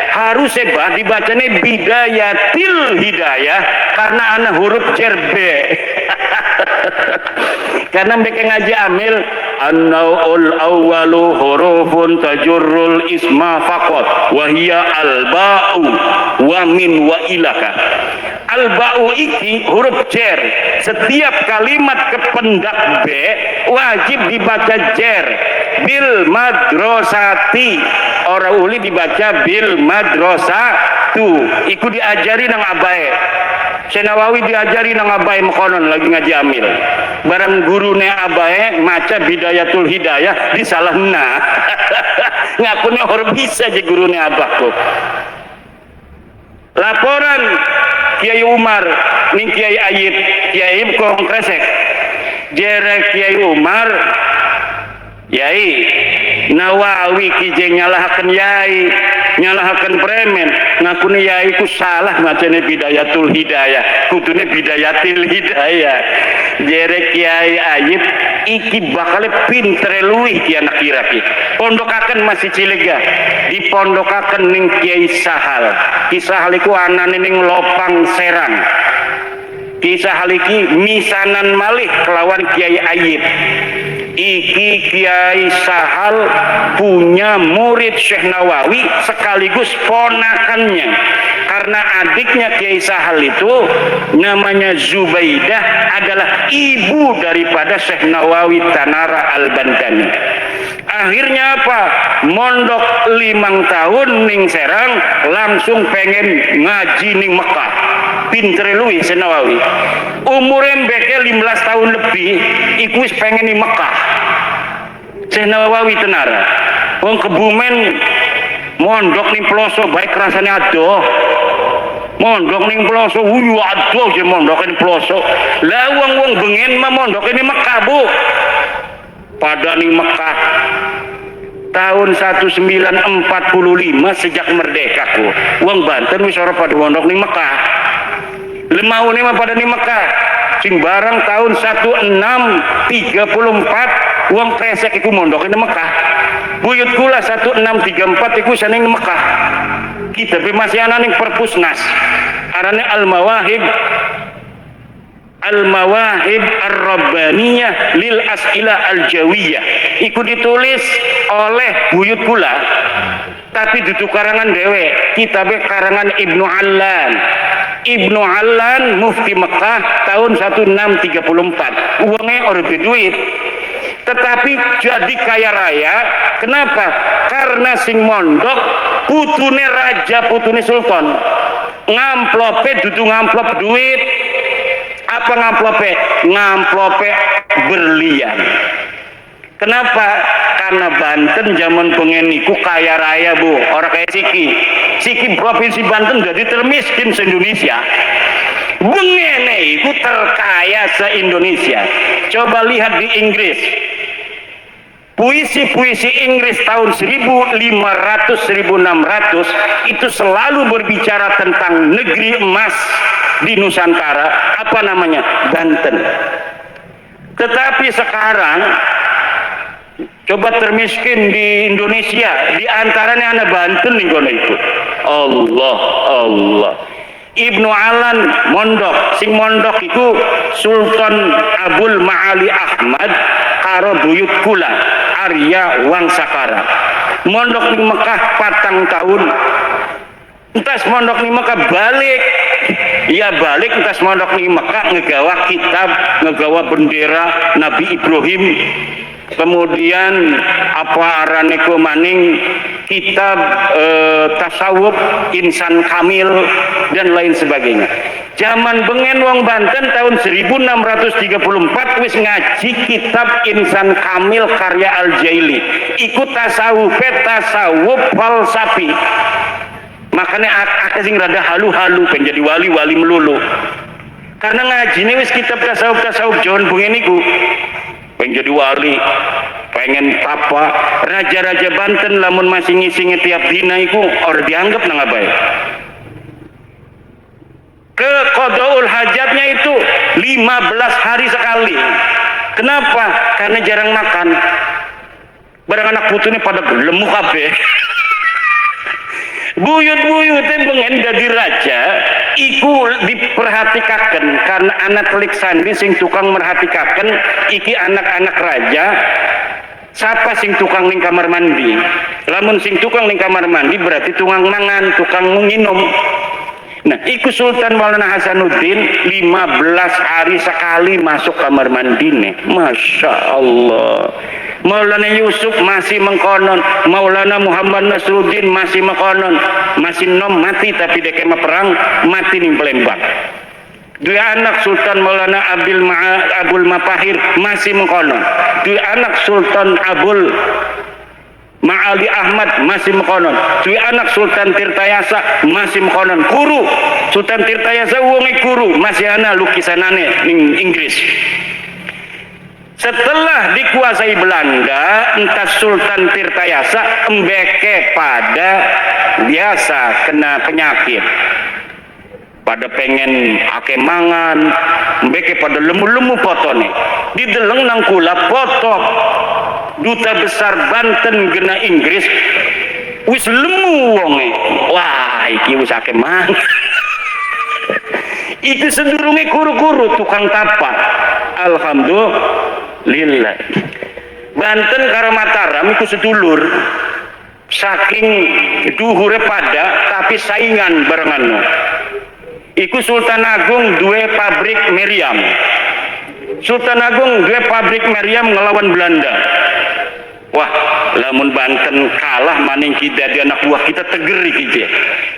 Harus sebab dibacanya Bidayatil Hidayah karena ana huruf cerbe. Karena mereka ngaji amil an-naul awwalu hurufun tajurrul isma faqat wa hiya al-ba'u wa min wa ilaka. Al-ba'u iki huruf jer. Setiap kalimat kependak B wajib dibaca jer. Bil madrasati, orang uli dibaca bil madrasatu. Iku diajari nang abae. Senawawi diajari nang abae mekonon lagi ngaji amil. Barang gurune abae maca Bidayatul Hidayah disalahna. Ngakune orang bisa je gurune abahku. Laporan Kiai Umar ning Kiai Ayib, Kiai Ayib kong kresek. Jere Kiai Umar, Yai Nawawi kijeng nyalahaken Yai, nyalahaken premen, ngakune Yai ku salah macane Bidayatul Hidayah, kudune Bidayatil Hidayah. Jere Kiai Ayib iki bakal pinter luwih ki anak iraki. Pondokaken masih cilik ga, dipondokaken ning Kiai Sahal. Ki Sahal iku anane ning Lopang Serang. Kisah haliki misanan malih kelawan Kiai Ayib. Iki Kiai Sahal punya murid Syekh Nawawi sekaligus ponakannya. Karena adiknya Kiai Sahal itu namanya Zubaidah adalah ibu daripada Syekh Nawawi Tanara Al-Bantani. Akhirnya apa? Mondok 5 tahun ning Serang langsung pengen ngaji ning Mekah. Pinter luwih Syekh Nawawi. Umure mbeke 15 tahun lebih iku wis pengen ning Mekah. Syekh Nawawi tenara. Wong Kebumen mondok ning Ploso baik rasane adoh. Mondok ning Ploso adoh je mondok ning Ploso. Lah wong-wong bengen mah mondok ning Mekah, Bu. Pada ning Mekah tahun 1945 sejak merdekaku. Wong Banten wis ora pada mondok ning Mekah. Lemahune mah pada ning Mekah. Sing barang tahun 1634 wong kresek iku mondok ning Mekah. Buyut kula 1634 iku saning Mekah. Kita masih ana ning Perpusnas. Arane Al-Mawahib Ar-Rabbaniyah lil As'ila Al-Jawiyah. Iku ditulis oleh buyut kula. Tapi dudu karangan dhewe, kitabe karangan Ibnu Allan. Ibnu Allan mufti Mekah tahun 1634. Uangnya ora duit. Tetapi jadi kaya raya. Kenapa? Karena sing mondok putune raja, putune sultan. Ngamplope dudu ngamplop duit. Apa ngamplope? Ngamplope berlian. Kenapa? Karena Banten zaman bengen niku kaya raya Bu, orang kayak Siki provinsi Banten jadi termiskin se-Indonesia. Bengen itu terkaya se-Indonesia. Coba lihat di Inggris. Puisi-puisi Inggris tahun 1500-1600 itu selalu berbicara tentang negeri emas di Nusantara, apa namanya? Banten. Tetapi sekarang coba termiskin di Indonesia, di antaranya anak Banten nih kono itu. Allah. Ibnu Alan mondok, sing mondok itu Sultan Abul Ma'ali Ahmad karo buyut kula Arya Wangsakara. Mondok di Mekah 4 tahun. Entas mondok di Mekah balik. Iya balik entas mondok di Mekah ngegawa kitab, ngegawa bendera Nabi Ibrahim. Kemudian apa arane ku maning kitab tasawuf Insan Kamil dan lain sebagainya. Zaman bengen wong Banten tahun 1634 wis ngaji kitab Insan Kamil karya Al-Jaili. Ikut tasawuf falsafi. Makanya akeh sing rada halu-halu pengen jadi wali-wali melulu. Karena ngajine wis kitab tasawuf Jawa bengen niku. Pengen jadi wali, pengen tapa. Raja-raja Banten lamun masih ngisi tiap dina iku orang dianggap nang abai. Ke qadaul hajatnya itu 15 hari sekali. Kenapa? Karena jarang makan. Barang anak putune pada lemu kabeh. Buyut-buyutnya pengen jadi raja iku diperhatikaken karena anak telik sandi sing tukang merhatikaken iki anak-anak raja. Siapa sing tukang ning kamar mandi? Lamun sing tukang ning kamar mandi berarti tukang mangan, tukang nginum. Nah, iku Sultan Maulana Hasanuddin 15 hari sekali masuk kamar mandi nih. Masya Allah. Maulana Yusuf masih mengkonon, Maulana Muhammad Nasruddin masih mengkonon, masih nom mati tapi dek perang mati nih Palembang. Dua anak Sultan Maulana Abul Mapahir masih mengkonon. Dua anak Sultan Abul Ma'ali Ahmad masih mengkonon. Dua anak Sultan Tirtayasa masih mengkonon. Guru Sultan Tirtayasa wonge guru masih ana lukisanane ning Inggris. Setelah dikuasai Belanda, entah Sultan Tirtayasa embeke pada biasa kena penyakit. Pada pengen ake mangan, embeke pada lemu-lemu potone. Dideleng nang kula foto duta besar Banten gena Inggris wis lemu wonge. Wah, iki wis ake mangan. Itu sedurunge kuru-kuru tukang tapak. Alhamdulillah. Banten karo Mataram iku sedulur. Saking duhure pada tapi saingan barengan. Iku Sultan Agung duwe pabrik meriam. Sultan Agung duwe pabrik meriam ngelawan Belanda. Wah, lamun Banten kalah maning kita di anak buah kita tegeri gitu.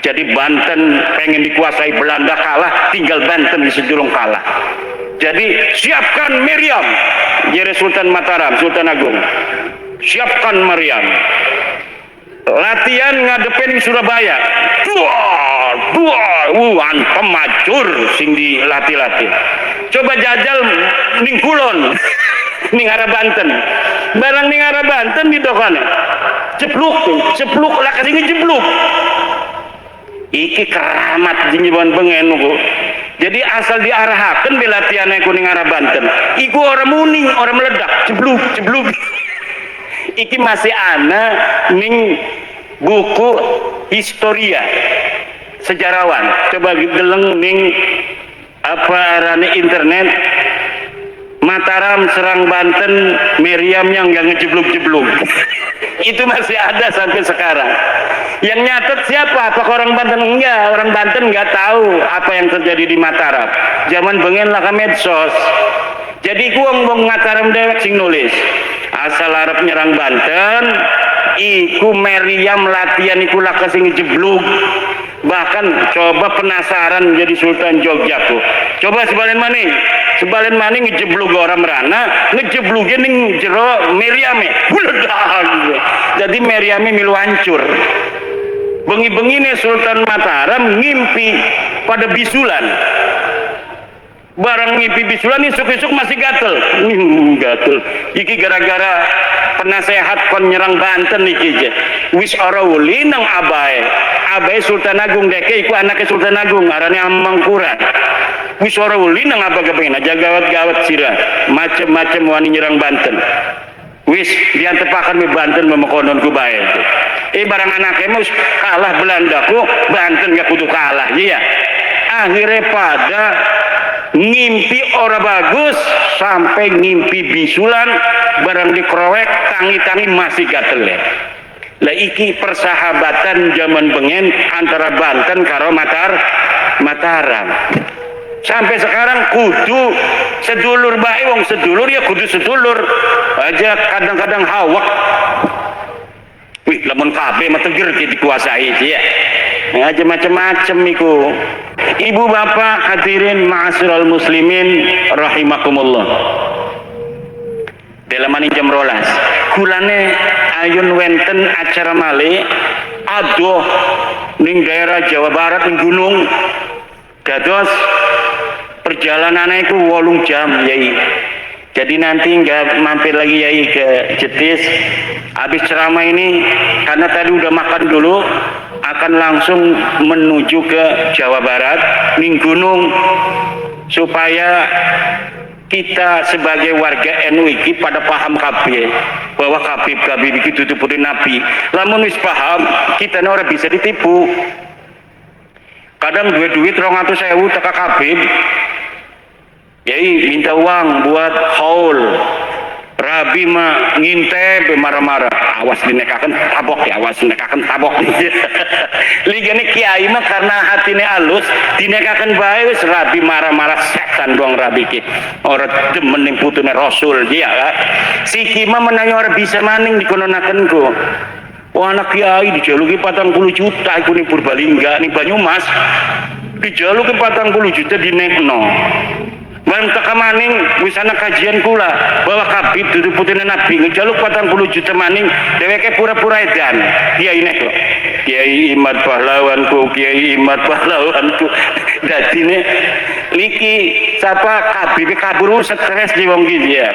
Jadi Banten pengen dikuasai Belanda kalah, tinggal Banten di sedurung kalah. Jadi siapkan meriam. Jadi Sultan Mataram, Sultan Agung. Siapkan meriam. Latihan ngadepin Surabaya. Pemacur sing dilatih-latih. Coba jajal ning Kulon, ning arah Banten. Barang ning arah Banten di dokane. Cepluk lah kasih ngejebluk. Iki keramat jinjiban bengen Bu. Jadi asal diarahaken di latihannya kuning arah Banten. Iku orang muning, orang meledak, cebluk. Iki masih ana ning buku historia sejarawan. Coba deleng ning apa arane internet Mataram serang Banten, meriam yang nggak ngejebluk-jebluk. Itu masih ada sampai sekarang. Yang nyatet siapa? Apa orang Banten? Enggak, orang Banten nggak tahu apa yang terjadi di Mataram. Zaman bengen lah ke medsos. Jadi wong Mataram dewek sing nulis. Asal arep nyerang Banten, iku meriam latihan iku lah sing ngejebluk. Bahkan coba penasaran jadi Sultan Jogja tuh. Coba sebalen maning ngejeblug orang merana, ngejeblugnya ning jero Meriame. Buledak. Jadi Meriame milu hancur. Bengi-bengi nih Sultan Mataram ngimpi pada bisulan. Barang ngimpi bisulan isuk-isuk masih gatel. Gatel. Iki gara-gara penasehat kon nyerang Banten iki je. Wis ora uli nang abae. Abae Sultan Agung deke iku anake Sultan Agung arane Amangkurat. Wis ora uli nang aba kepengen aja gawat-gawat sira. Macem-macem wani nyerang Banten. Wis diantepakan me Banten memekonon ku bae. Barang anake mus kalah Belandaku, Banten gak kudu kalah ya. Akhirnya pada ngimpi ora bagus sampai ngimpi bisulan barang dikrowek tangi-tangi masih gatel ya. Lah iki persahabatan zaman bengen antara Banten karo Mataram. Sampai sekarang kudu sedulur bae wong sedulur ya kudu sedulur. Aja kadang-kadang hawak. Wih, lamun kabeh mah teger dikuasai ya. Aja macam-macam iku. Ibu bapak hadirin ma'asyiral muslimin rahimakumullah. Dalam jam rolas kulane ayun wenten acara male adoh ning daerah Jawa Barat ning gunung dados perjalanannya itu 8 jam yai. Jadi nanti nggak mampir lagi yai ke Jetis habis ceramah ini karena tadi udah makan dulu akan langsung menuju ke Jawa Barat ning gunung supaya kita sebagai warga NU iki pada paham kabeh bahwa Habib iki ditutupi Nabi. Lamun wis paham, kita ora bisa ditipu. Kadang duit 200.000 teka Habib. Yai minta uang buat haul. Rabi mah ngintip marah-marah. Awas dinekakan tabok ya, awas dinekakan tabok. Ligane kiai mah karena hatine alus, dinekakan bae wis Rabi marah-marah setan doang Rabi ki. Ora demen ning putune Rasul dia. Si Kima menanya ora bisa maning dikononakenku. Wah anak kiai dijaluki 40 juta iku ning Purbalingga ning Banyumas. Dijaluki 40 juta dinekno. Mantap maning wisana kajian kula bahwa Habib dudu putune Nabi ngejaluk 40 juta maning dheweke pura-pura edan. Kiai nek kok. Kiai Imad pahlawanku, Kiai Imad pahlawanku. Dadine liki sapa Habib kabur stres di wong iki ya.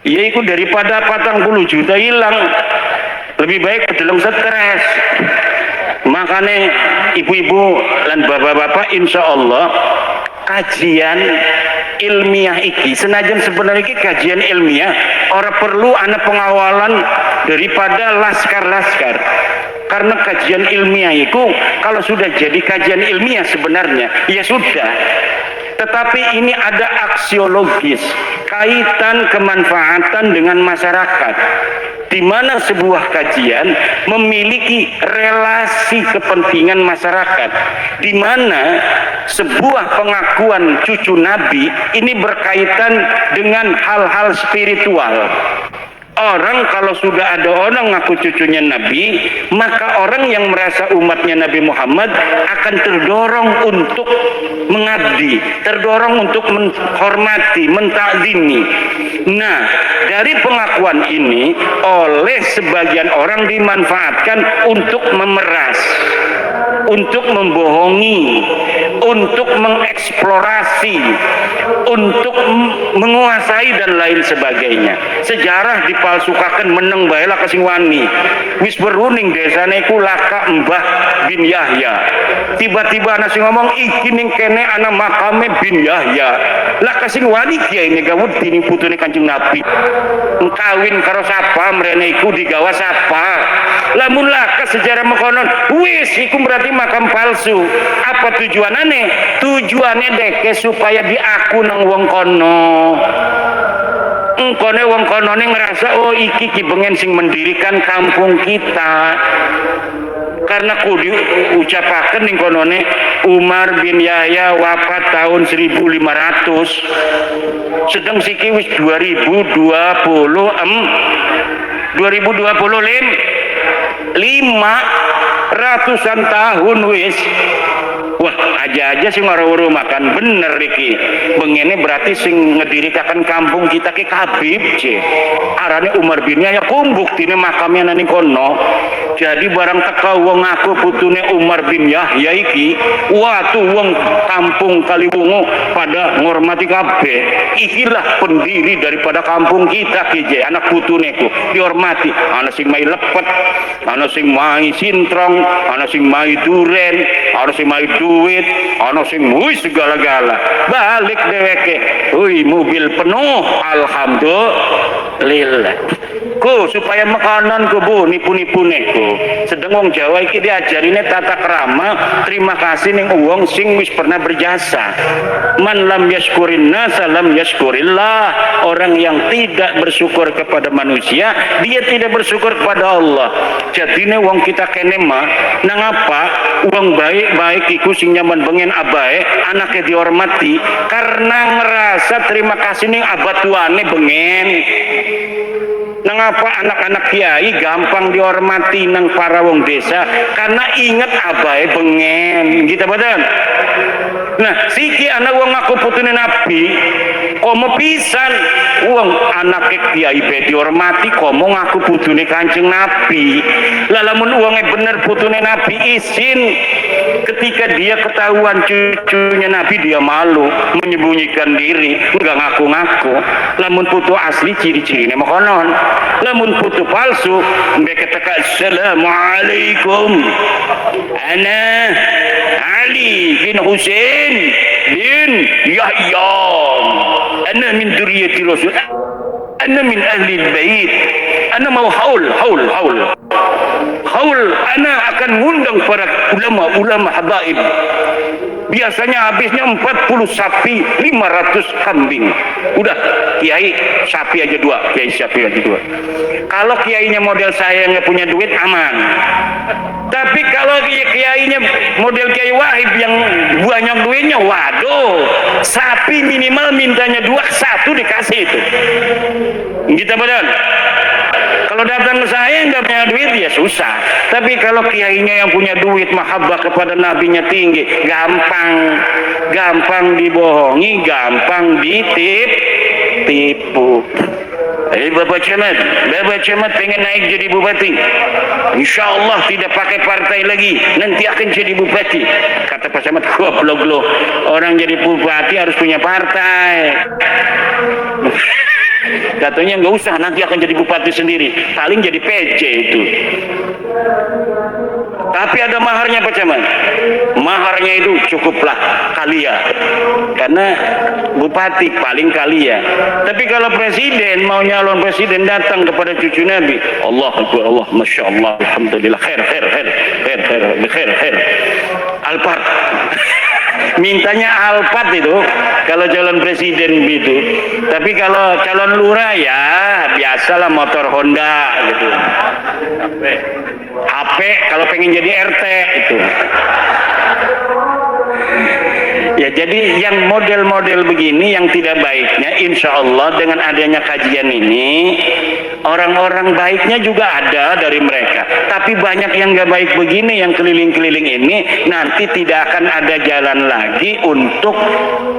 Ya iku daripada 40 juta hilang lebih baik kedeleng stres. Makanya ibu-ibu dan bapak-bapak insya Allah kajian ilmiah iki senajan sebenarnya iki kajian ilmiah orang perlu anak pengawalan daripada laskar-laskar karena kajian ilmiah itu kalau sudah jadi kajian ilmiah sebenarnya ya sudah tetapi ini ada aksiologis kaitan kemanfaatan dengan masyarakat di mana sebuah kajian memiliki relasi kepentingan masyarakat, di mana sebuah pengakuan cucu Nabi ini berkaitan dengan hal-hal spiritual. Orang kalau sudah ada orang ngaku cucunya Nabi, maka orang yang merasa umatnya Nabi Muhammad akan terdorong untuk mengabdi, terdorong untuk menghormati, mentakzimi. Nah, dari pengakuan ini oleh sebagian orang dimanfaatkan untuk memeras, untuk membohongi, untuk mengeksplorasi, untuk menguasai dan lain sebagainya. Sejarah dipalsukaken meneng bae lah kasing wani. Wis beruning desane iku laka Mbah bin Yahya. Tiba-tiba ana sing ngomong iki ning kene ana makame bin Yahya. Lah kasing wani kiai Megawut ning putune Kanjeng Nabi. Kawin karo sapa mrene iku digawa sapa. Lamun laka sejarah mengkonon wis iku berarti makam palsu. Apa tujuanane? Tujuannya deke supaya diaku nang wong kono. Engkone wong konone ngerasa oh iki Ki Bengen sing mendirikan kampung kita. Karena kudu ucapaken ning konone Umar bin Yahya wafat tahun 1500. Sedang siki wis 2025. ratusan tahun wis. Wah, aja sing ngaro-ngaro makan bener iki. Bengene berarti sing ngedirikan kampung kita ke Habib C. Arane Umar bin Yahya buktine makamnya nani kono. Jadi barang teka wong aku putune Umar bin Yahya iki, tuh wong kampung Kaliwungu pada ngormati kabeh. Ikilah pendiri daripada kampung kita KJ, anak putune ku dihormati. Ana sing mai lepet, ana sing mai sintrong, ana sing mai duren, ana sing mai duit, ana sing segala-gala. Balik dheweke, mobil penuh, alhamdulillah. Ku supaya makanan ku bu nipu-nipune ku. Sedeng wong Jawa iki diajarine tata krama terima kasih ning wong sing wis pernah berjasa. Man lam yashkurin nasa lam yashkurillah. Orang yang tidak bersyukur kepada manusia, dia tidak bersyukur kepada Allah. Jadine wong kita kene mah nang apa wong baik-baik iku sing nyaman bengen abae anake dihormati karena ngerasa terima kasih ning abah tuane bengen. Nangapa anak-anak kiai gampang dihormati nang para wong desa karena inget abae bengen gitu badan. Nah siki anak wong aku putune nabi komo pisan wong anak kiai be dihormati komo ngaku putune Kanjeng Nabi. Lah lamun wonge bener putune nabi izin ketika dia ketahuan cucunya nabi dia malu menyembunyikan diri enggak ngaku-ngaku. Lamun putu asli ciri-cirine makonon. Lamun putu palsu mereka kata assalamualaikum ana Ali bin Husain bin Yahya ana min dzurriyyati Rasul ana min ahli bait ana mau haul ana akan ngundang para ulama habaib. Biasanya habisnya 40 sapi, 500 kambing. Udah, kiai sapi aja dua. Kalau kiainya model saya nggak punya duit aman. Tapi kalau kiainya model Kiai Wahib yang banyak duitnya, waduh, sapi minimal mintanya 2, 1 dikasih itu. Gitu benar. Kalau datang ke saya nggak punya duit ya susah. Tapi kalau kiainya yang punya duit, mahabbah kepada nabinya tinggi, gampang dibohongi, gampang ditipu. Bapak Camat pengen naik jadi bupati. Insya Allah tidak pakai partai lagi, nanti akan jadi bupati. Kata Pak Camat, goblok loh. Orang jadi bupati harus punya partai. Katanya nggak usah, nanti akan jadi bupati sendiri, paling jadi PC itu. Tapi ada maharnya Pak Camat. Maharnya itu cukuplah kalia, karena bupati paling kalia. Tapi kalau presiden mau nyalon presiden datang kepada cucu Nabi, Allah Akbar, Allah, Masya Allah, Alhamdulillah, khair. Alphard. Mintanya Alphard itu kalau calon presiden gitu. Tapi kalau calon lurah ya biasalah motor Honda gitu. HP kalau pengen jadi RT itu. Ya jadi yang model-model begini yang tidak baiknya, insya Allah dengan adanya kajian ini orang-orang baiknya juga ada dari mereka. Tapi banyak yang gak baik begini, yang keliling-keliling ini nanti tidak akan ada jalan lagi untuk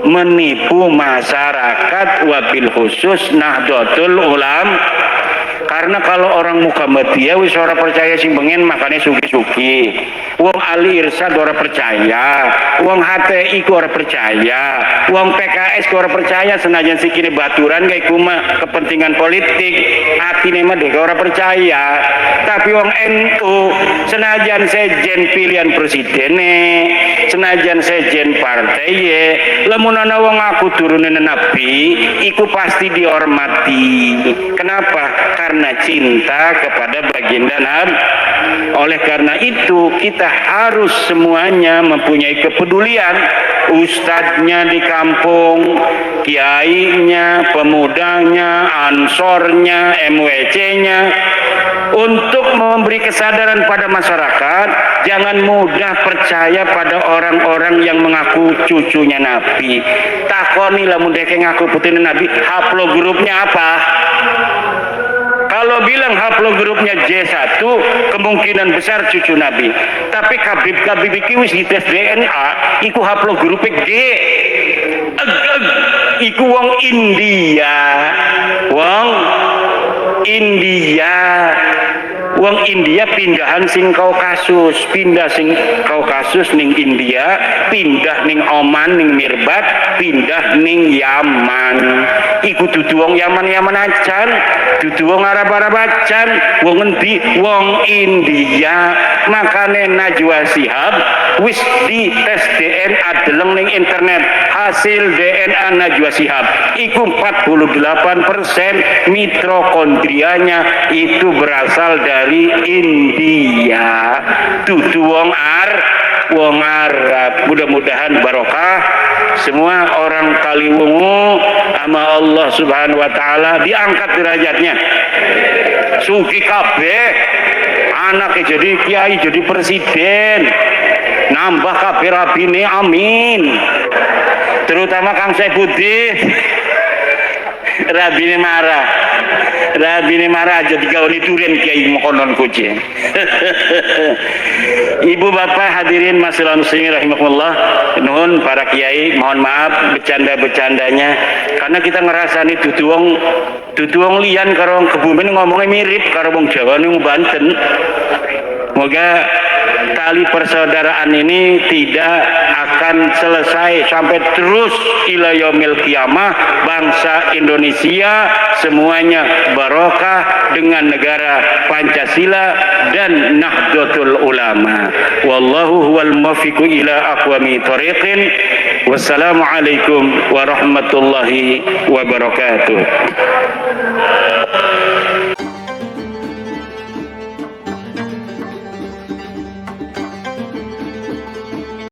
menipu masyarakat, wabil khusus Nahdlatul Ulama. Karena kalau orang Muhammadiyah wis ora percaya sing bengen makane suki-suki. Wong Ali Irsyad ora percaya, wong HTI ku ora percaya, wong PKS ku ora percaya senajan sikine baturan kayak kuma kepentingan politik. Atine mah dek ora percaya. Tapi wong NU senajan sejen pilihan presidene, senajan sejen partai lamun ana wong aku turunin Nabi, iku pasti dihormati. Kenapa? Karena cinta kepada baginda Nabi. Oleh karena itu kita harus semuanya mempunyai kepedulian. Ustadznya di kampung, kiainya, pemudanya, ansornya, MWC-nya, untuk memberi kesadaran pada masyarakat. Jangan mudah percaya pada orang-orang yang mengaku cucunya Nabi. Takoni lamun deke ngaku putune Nabi, haplo grupnya apa? Kalau bilang haplogrupnya J1, kemungkinan besar cucu Nabi. Tapi Habib iki wis dites DNA, iku haplogrupe G. Iku wong India. Wong India pindahan sing Kaukasus, pindah sing Kaukasus ning India, pindah ning Oman ning Mirbat, pindah ning Yaman. Iku dudu wong Yaman acan, dudu wong Arab acan, wong endi? Wong India. Makane Najwa Shihab wis di tes DNA deleng ning internet, hasil DNA Najwa Shihab iku 48% mitokondrianya itu berasal dari India. Dudu wong Arab. Mudah-mudahan barokah semua orang Kaliwungu sama Allah Subhanahu wa taala diangkat derajatnya. Sugi kabeh anaknya jadi kiai, jadi presiden, nambah kabeh rabine, amin. Terutama Kang Saifuddin rabine marah aja digawe duren kiai mokonon kucing. Ibu bapak hadirin masyaallah muslimin rahimakumullah, nuhun para kiai, mohon maaf bercanda-bercandanya karena kita ngerasani dudu wong liyan karo wong Kebumen ngomongnya mirip karo wong Jawa ning Banten. Moga tali persaudaraan ini tidak akan selesai sampai terus ila yaumil qiyamah. Bangsa Indonesia semuanya barokah dengan negara Pancasila dan Nahdlatul Ulama. Wallahu huwal muwaffiqu ila aqwami thoriqin. Wassalamualaikum warahmatullahi wabarakatuh.